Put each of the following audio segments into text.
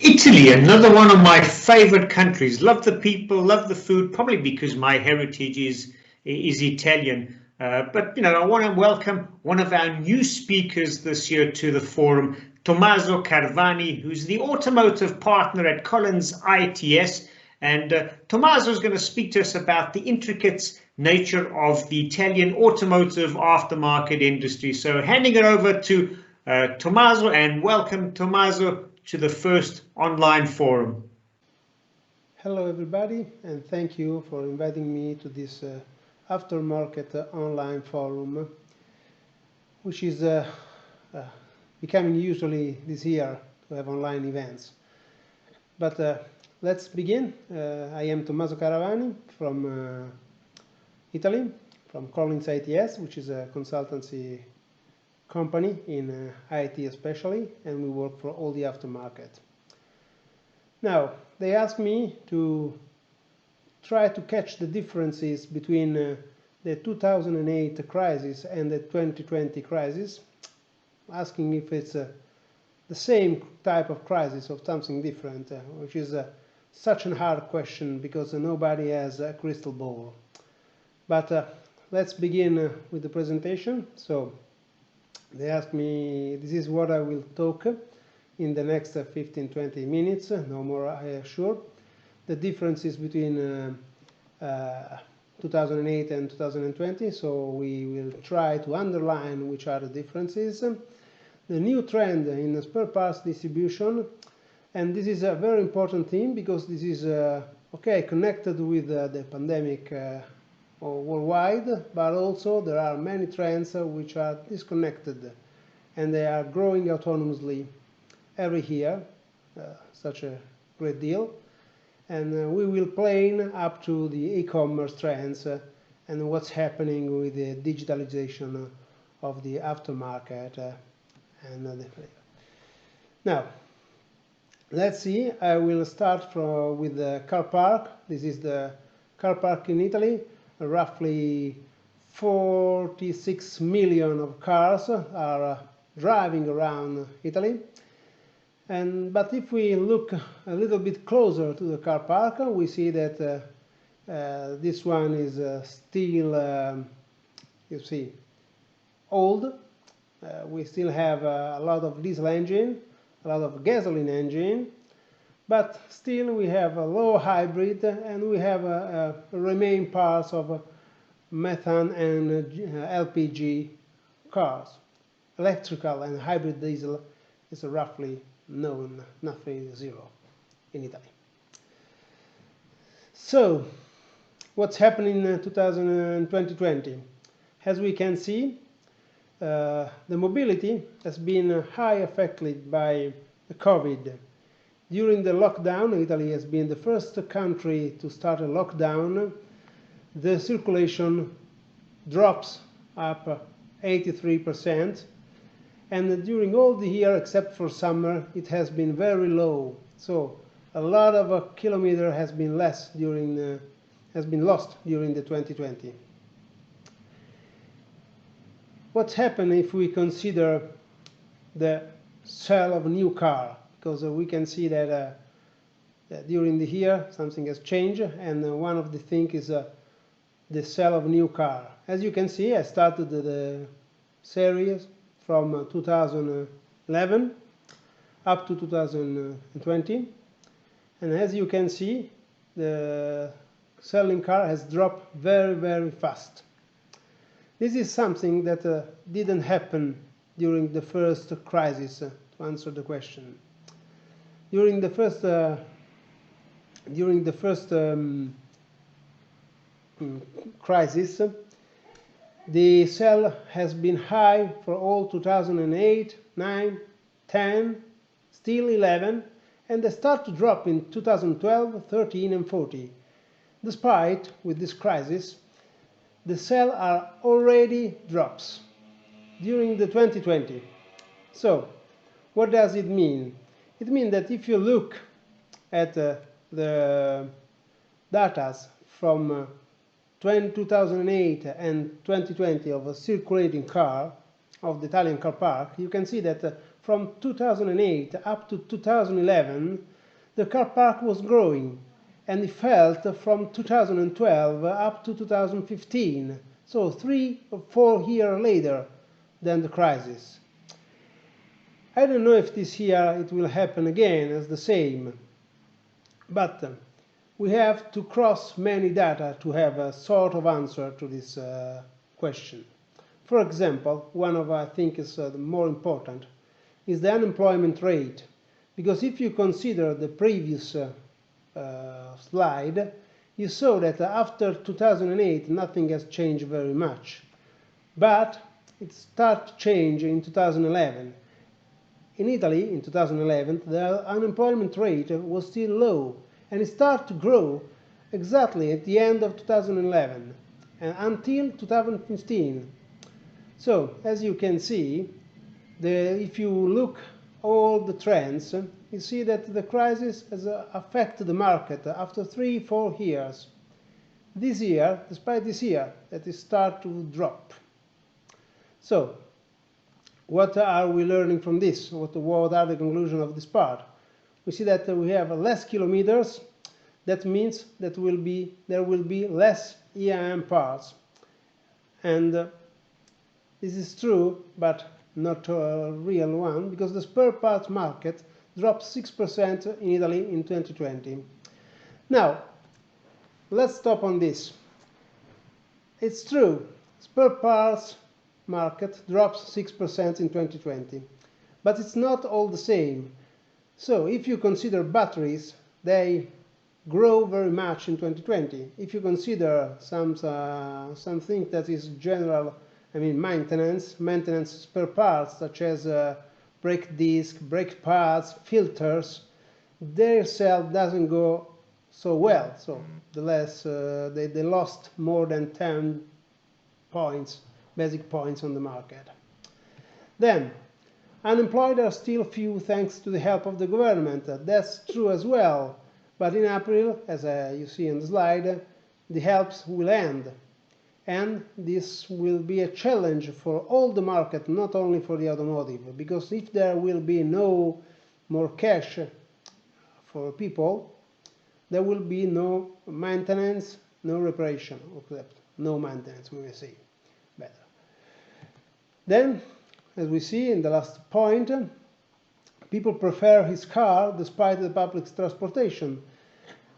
Italy, another one of my favorite countries. Love the people, love the food, probably because my heritage is Italian. But I want to welcome one of our new speakers this year to the forum, Tommaso Caravani, who's the automotive partner at Collins ITS. And Tommaso is going to speak to us about the intricate nature of the Italian automotive aftermarket industry. So handing it over to Tommaso, and welcome, Tommaso, to the first online forum. Hello everybody, and thank you for inviting me to this aftermarket online forum, which is becoming usually this year to have online events. But let's begin. I am Tommaso Caravani from Italy, from Collins ITS, which is a consultancy company in IT especially, and we work for all the aftermarket. Now, they asked me to try to catch the differences between the 2008 crisis and the 2020 crisis, asking if it's the same type of crisis or something different, which is such a hard question because nobody has a crystal ball. But let's begin with the presentation. So they asked me, this is what I will talk in the next 15-20 minutes, no more I assure. The differences between 2008 and 2020, so we will try to underline which are the differences. The new trend in spare parts distribution, and this is a very important thing because this is connected with the pandemic worldwide, but also there are many trends which are disconnected and they are growing autonomously every year, such a great deal. And we will plane up to the e-commerce trends and what's happening with the digitalization of the aftermarket. Now, let's see. I will start with the car park. This is the car park in Italy. Roughly 46 million of cars are driving around Italy. But if we look a little bit closer to the car park, we see that this one is still, you see, old. We still have a lot of diesel engine, a lot of gasoline engine, but still we have a low hybrid and we have remain parts of methane and LPG cars. Electrical and hybrid diesel is roughly known, nothing zero in Italy. So, what's happening in 2020? As we can see, the mobility has been highly affected by the COVID. During the lockdown, Italy has been the first country to start a lockdown. The circulation drops up 83%, and during all the year except for summer it has been very low. So a lot of kilometer has been lost during the 2020. What's happened if we consider the sale of a new car? Because we can see that during the year something has changed, and one of the things is the sale of a new car. As you can see, I started the series from 2011 up to 2020, and as you can see, the selling car has dropped very, very fast. This is something that didn't happen during the first crisis, to answer the question. During the first crisis, the sale has been high for all 2008, 9, 10, still 11, and they start to drop in 2012, 13 and 14. Despite, with this crisis, the sales are already drops during the 2020. So, what does it mean? It means that if you look at the data from 2008 and 2020 of a circulating car, of the Italian car park, you can see that from 2008 up to 2011, the car park was growing, and it fell from 2012 up to 2015, so 3 or 4 years later than the crisis. I don't know if this year it will happen again as the same, but we have to cross many data to have a sort of answer to this question. For example, one of I think is the more important is the unemployment rate, because if you consider the previous slide, you saw that after 2008 nothing has changed very much, but it started to change in 2011. In Italy, in 2011, the unemployment rate was still low, and it started to grow exactly at the end of 2011 and until 2015. So, as you can see, if you look all the trends, you see that the crisis has affected the market after 3-4 years. This year, despite this year, that it started to drop. So, what are we learning from this? What are the conclusions of this part? We see that we have less kilometers. That means that there will be less EAM parts. And this is true, but not a real one, because the spare parts market dropped 6% in Italy in 2020. Now, let's stop on this. It's true, spare parts market drops 6% in 2020, but it's not all the same. So if you consider batteries, they grow very much in 2020. If you consider something that is general, I mean maintenance spare parts such as brake disc, brake pads, filters, their sale doesn't go so well. So they lost more than 10 points, basic points on the market. Then, unemployed are still few thanks to the help of the government. That's true as well. But in April, as you see on the slide, the helps will end. And this will be a challenge for all the market, not only for the automotive. Because if there will be no more cash for people, there will be no maintenance, no reparation, except no maintenance, we may say better. Then, as we see in the last point, people prefer his car despite the public transportation.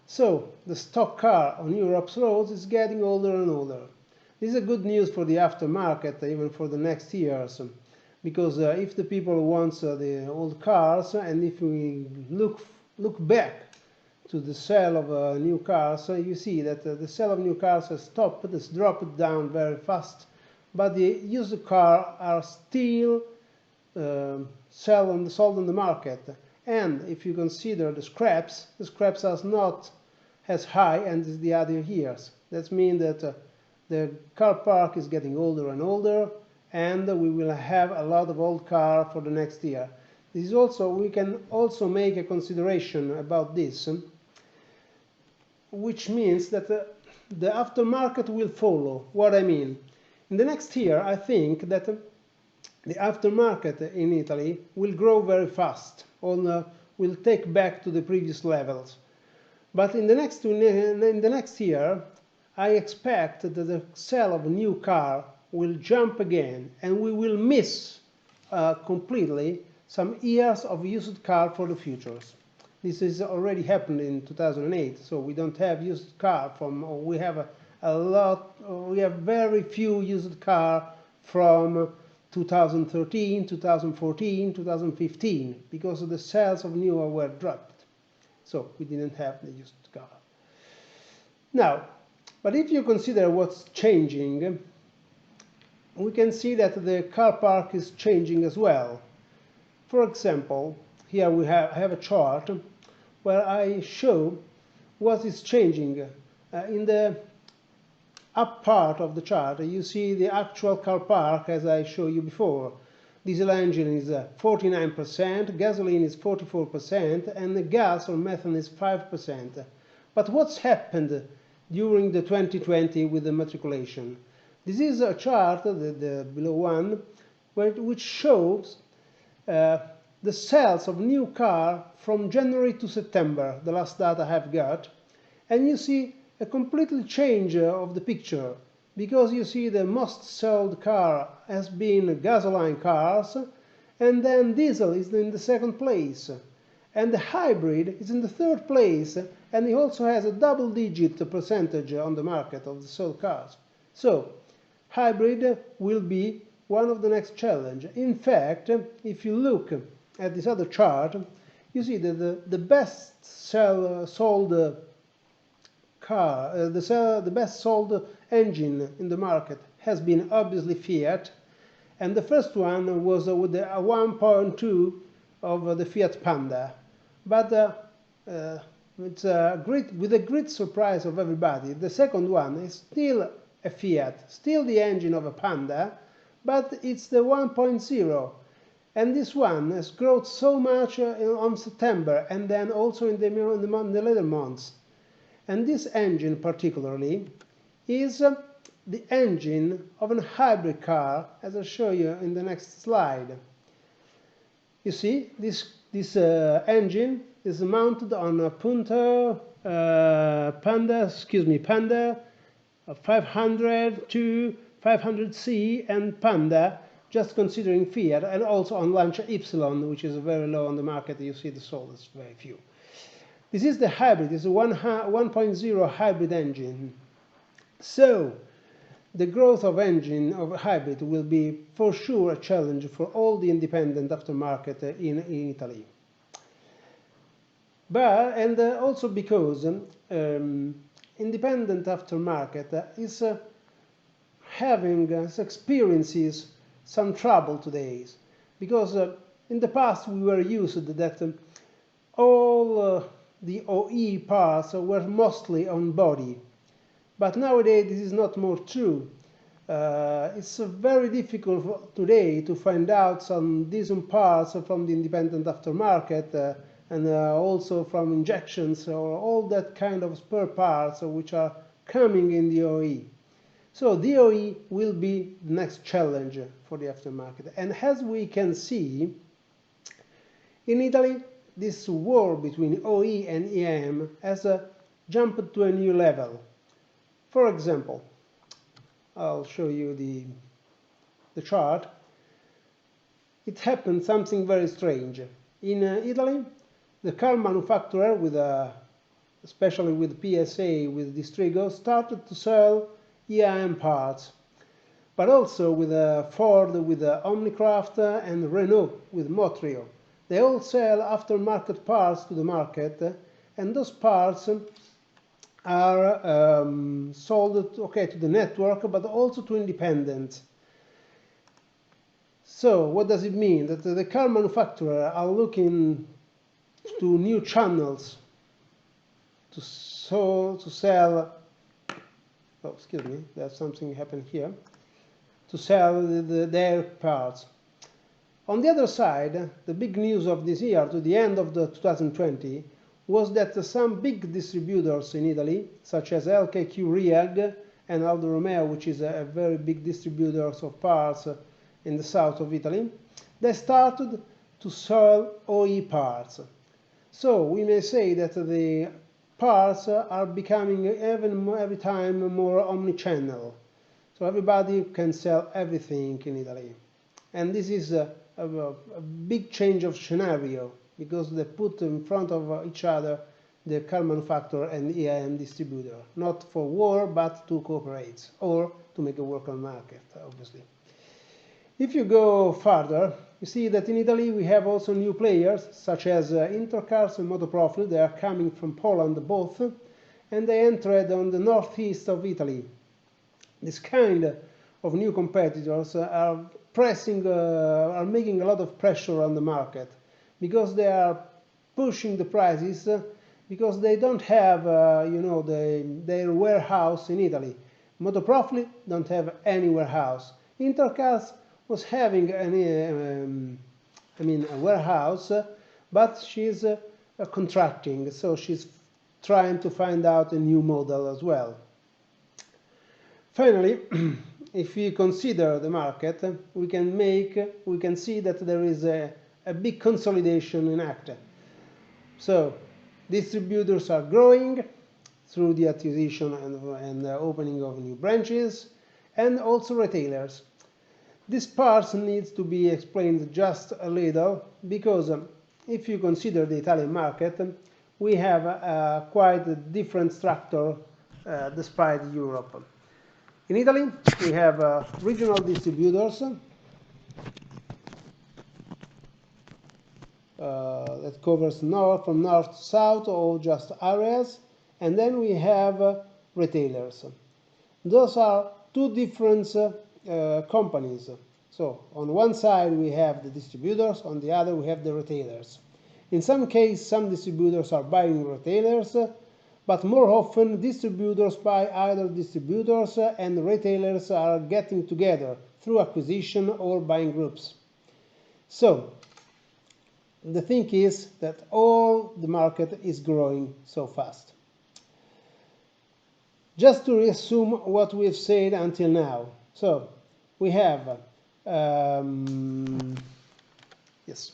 So, the stock car on Europe's roads is getting older and older. This is good news for the aftermarket, even for the next years, because if the people want the old cars, and if we look back to the sale of new cars, you see that the sale of new cars has stopped, has dropped down very fast, but the used cars are still sold on the market. And if you consider the scraps are not as high as the other years. That means that the car park is getting older and older, and we will have a lot of old cars for the next year. This is also, we can also make a consideration about this, which means that the aftermarket will follow. What I mean? In the next year, I think that the aftermarket in Italy will grow very fast, will take back to the previous levels. But in the next year, I expect that the sale of a new car will jump again, and we will miss completely some years of used car for the futures. This has already happened in 2008, so we don't have used car we have we have very few used car from 2013, 2014, 2015, because the sales of new were dropped. So we didn't have the used car. Now, but if you consider what's changing, we can see that the car park is changing as well. For example, here we have a chart where I show what is changing. In the up part of the chart, you see the actual car park as I showed you before. Diesel engine is 49%, gasoline is 44%, and the gas or methane is 5%. But what's happened during the 2020 with the matriculation? This is a chart, the below one, which shows the sales of new car from January to September, the last data I have got, and you see a completely change of the picture, because you see the most sold car has been gasoline cars, and then diesel is in the second place, and the hybrid is in the third place, and it also has a double-digit percentage on the market of the sold cars. So hybrid will be one of the next challenge. In fact, if you look at this other chart, you see that the best sold car, the best sold engine in the market has been obviously Fiat, and the first one was with the 1.2 of the Fiat Panda. But it's with a great surprise of everybody, the second one is still a Fiat, still the engine of a Panda, but it's the 1.0. And this one has grown so much on September, and then also in the later months. And this engine particularly is the engine of a hybrid car, as I'll show you in the next slide. You see, this engine is mounted on a Panda 500 to 500C and Panda, just considering Fiat, and also on Lancia Y, which is very low on the market. You see the sold is very few. This is the hybrid. It's a 1.0 hybrid engine. So the growth of hybrid will be for sure a challenge for all the independent aftermarket in Italy. And also because independent aftermarket is experiences some trouble today, because in the past we were used that all the OE parts were mostly on body, but nowadays this is not more true. It's very difficult today to find out some decent parts from the independent aftermarket and also from injections or all that kind of spare parts which are coming in the OE. So the OE will be the next challenge for the aftermarket. And as we can see, in Italy, this war between OE and EM has jumped to a new level. For example, I'll show you the chart. It happened something very strange. In Italy, the car manufacturer, especially with PSA, with Distrigo, started to sell EAM parts, but also with Ford with Omnicraft and Renault with Motrio. They all sell aftermarket parts to the market, and those parts are sold to the network, but also to independents. So what does it mean? That the car manufacturers are looking to new channels to sell. Oh, excuse me, there's something happened here. To sell their parts. On the other side, the big news of this year, to the end of 2020, was that some big distributors in Italy, such as LKQ Riag and Aldo Romeo, which is a very big distributor of parts in the south of Italy, they started to sell OE parts. So we may say that the parts are becoming every time more omni-channel. So everybody can sell everything in Italy. And this is a big change of scenario, because they put in front of each other the car manufacturer and EAM distributor, not for war, but to cooperate, or to make a work on market, obviously. If you go further, you see that in Italy we have also new players, such as Intercars and Motoprofil. They are coming from Poland both, and they entered on the northeast of Italy. This kind of new competitors are making a lot of pressure on the market, because they are pushing the prices, because they don't have their warehouse in Italy. Motoprofil don't have any warehouse. Intercars was having a warehouse, but she's contracting, so she's trying to find out a new model as well. Finally, if we consider the market, we can see that there is a a big consolidation in act. So distributors are growing through the acquisition and the opening of new branches, and also retailers. This part needs to be explained just a little, because if you consider the Italian market, we have quite a different structure despite Europe. In Italy, we have regional distributors that covers from north to south, or just areas, and then we have retailers. Those are two different companies. So on one side we have the distributors, on the other we have the retailers. In some cases, some distributors are buying retailers, but more often distributors buy other distributors, and retailers are getting together through acquisition or buying groups. So the thing is that all the market is growing so fast. Just to resume what we've said until now. So we have yes,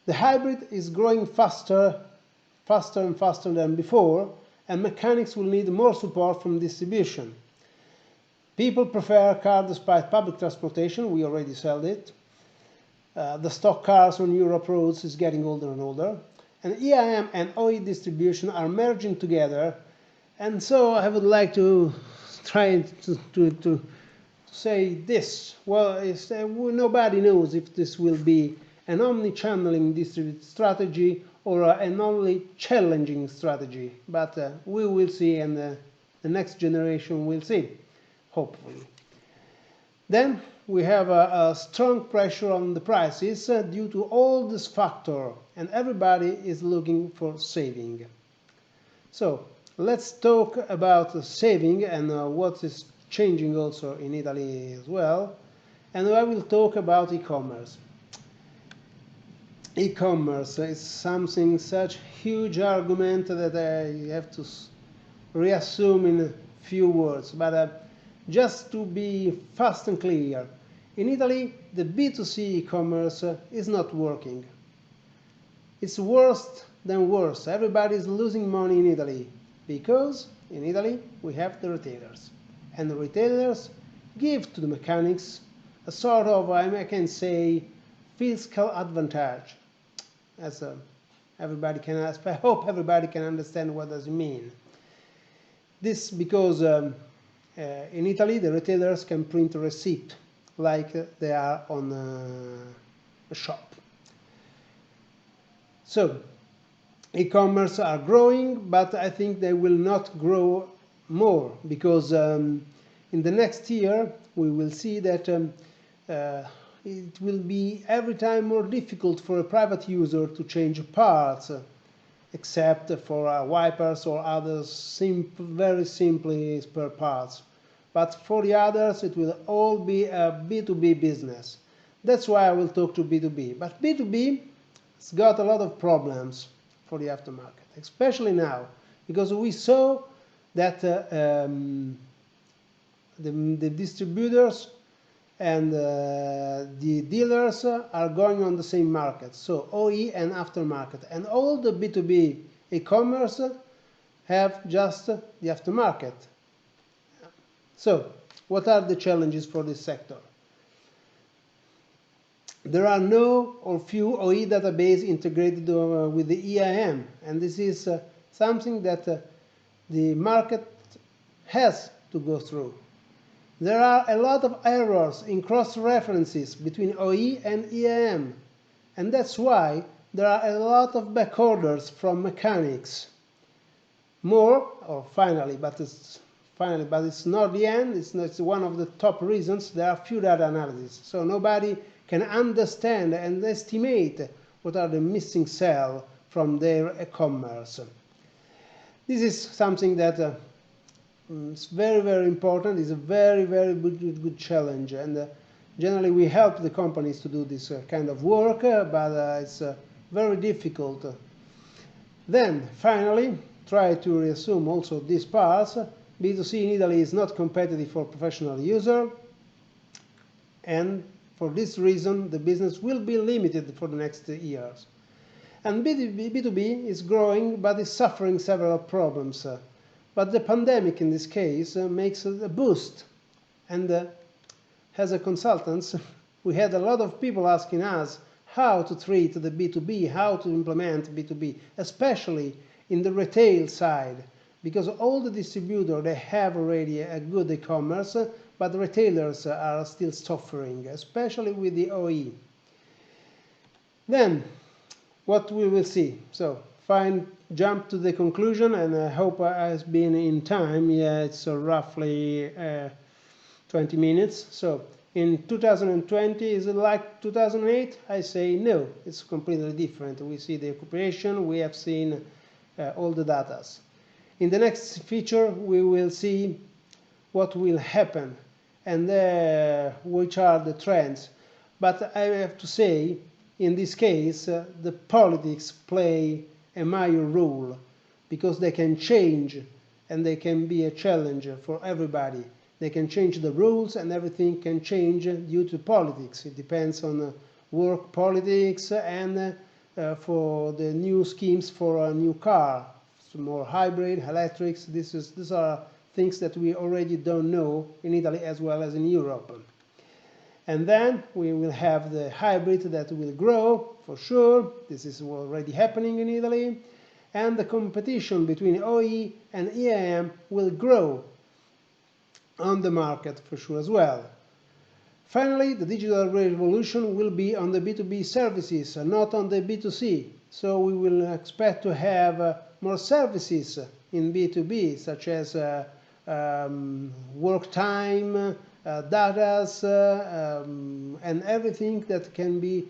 the hybrid is growing faster and faster than before, and mechanics will need more support from distribution. People prefer cars despite public transportation. We already sold it. The stock cars on Europe roads is getting older and older, and EIM and OE distribution are merging together. And so I would like to try to say this. Well, nobody knows if this will be an omni-channeling distributed strategy or an only challenging strategy, but we will see, and the next generation will see, hopefully. Then we have a strong pressure on the prices due to all this factor, and everybody is looking for saving. So let's talk about saving and what is changing also in Italy as well. And I will talk about e-commerce. E-commerce is something, such huge argument that I have to reassume in a few words. But just to be fast and clear, in Italy the B2C e-commerce is not working. It's worse than worse. Everybody is losing money in Italy, because in Italy we have the retailers, and the retailers give to the mechanics a sort of, I can say, fiscal advantage. As everybody can ask, I hope everybody can understand what does it mean. This because in Italy the retailers can print a receipt like they are on a shop. So e-commerce are growing, but I think they will not grow more, because in the next year we will see that it will be every time more difficult for a private user to change parts, except for wipers or others, very simply spare parts. But for the others it will all be a B2B business. That's why I will talk to B2B. But B2B has got a lot of problems for the aftermarket, especially now, because we saw that the distributors and the dealers are going on the same market, so OE and aftermarket, and all the B2B e-commerce have just the aftermarket. So what are the challenges for this sector? There are no or few OE database integrated with the EIM, and this is something that the market has to go through. There are a lot of errors in cross-references between OE and EIM, and that's why there are a lot of back orders from mechanics. Finally, but it's not the end, it's one of the top reasons. There are few data analysis, so nobody can understand and estimate what are the missing cells from their e-commerce. This is something that is very, very important. It's a very, very good challenge, and generally we help the companies to do this kind of work, but it's very difficult. Then finally, try to resume also these parts. B2C in Italy is not competitive for professional user, and For this reason, the business will be limited for the next years. And B2B is growing, but is suffering several problems. But the pandemic, in this case, makes a boost. And as a consultants, we had a lot of people asking us how to treat the B2B, how to implement B2B, especially in the retail side. Because all the distributors, they have already a good e-commerce, but the retailers are still suffering, especially with the OE. Then, what we will see. So, jump to the conclusion, and I hope I've been in time. Yeah, it's roughly 20 minutes. So, in 2020, is it like 2008? I say no, it's completely different. We see the occupation, we have seen all the data. In the next feature, we will see what will happen and which are the trends. But I have to say, in this case, the politics play a major role because they can change and they can be a challenge for everybody. They can change the rules and everything can change due to politics. It depends on work politics and for the new schemes for a new car, more hybrid, electrics. These are things that we already don't know in Italy as well as in Europe. And then we will have the hybrid that will grow, for sure. This is already happening in Italy. And the competition between OE and EAM will grow on the market, for sure, as well. Finally, the digital revolution will be on the B2B services, not on the B2C. So we will expect to have more services in B2B, such as work time, datas, and everything that can be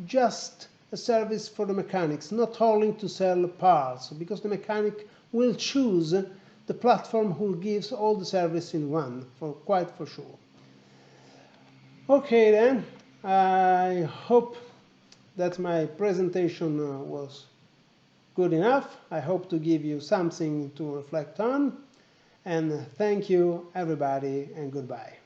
just a service for the mechanics, not only to sell parts, because the mechanic will choose the platform who gives all the service in one, quite for sure. Okay then, I hope that my presentation was good enough. I hope to give you something to reflect on. And thank you everybody and goodbye.